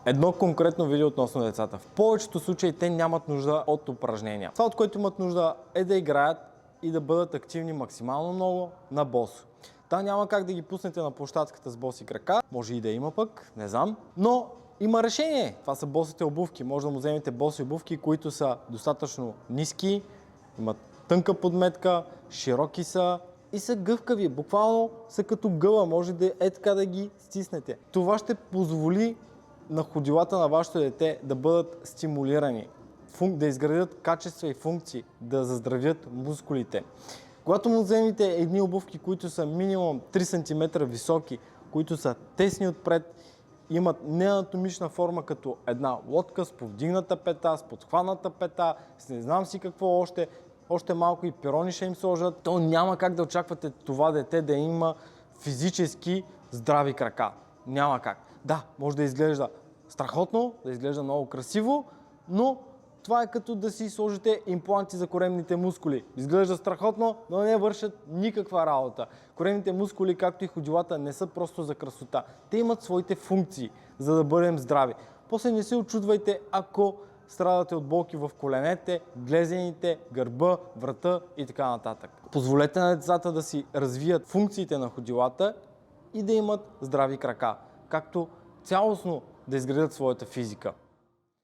Едно конкретно видео относно децата. В повечето случаи те нямат нужда от упражнения. Това, от което имат нужда, е да играят и да бъдат активни максимално много на босо. Та няма как да ги пуснете на площадката с боси крака, може и да има пък, не знам, но има решение. Това са босите обувки. Може да му вземете боси обувки, които са достатъчно ниски, имат тънка подметка, широки са и са гъвкави. Буквално са като гъла, може да така да ги стиснете. Това ще позволи на ходилата на вашето дете да бъдат стимулирани, да изградят качества и функции, да заздравят мускулите. Когато му вземете едни обувки, които са минимум 3 см високи, които са тесни отпред, имат неанатомична форма като една лодка с повдигната пета, с подхваната пета, с не знам си какво още малко и пирони ще им сложат, то няма как да очаквате това дете да има физически здрави крака. Няма как. Да, може да изглежда страхотно, да изглежда много красиво, но това е като да си сложите импланти за коремните мускули. Изглежда страхотно, но не вършат никаква работа. Коремните мускули, както и ходилата, не са просто за красота. Те имат своите функции, за да бъдем здрави. После не се очудвайте, ако страдате от болки в коленете, глезените, гърба, врата и така нататък. Позволете на децата да си развият функциите на ходилата и да имат здрави крака, както цялостно да изградят своята физика.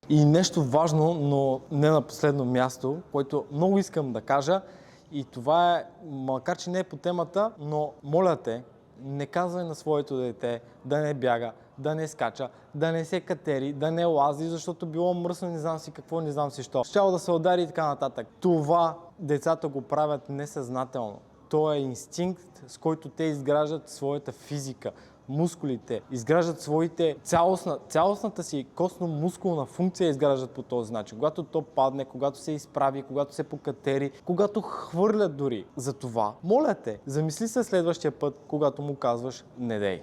И нещо важно, но не на последно място, което много искам да кажа, и това е, макар че не е по темата, но моля те, не казвай на своето дете да не бяга, да не скача, да не се катери, да не лази, защото било мръсно, не знам си какво, не знам си що. Щяло да се удари и така нататък. Това децата го правят несъзнателно. То е инстинкт, с който те изграждат своята физика, мускулите, изграждат своите цялостната си костно-мускулна функция изграждат по този начин. Когато то падне, когато се изправи, когато се покатери, когато хвърлят дори. Затова, моля те, замисли се следващия път, когато му казваш не дей.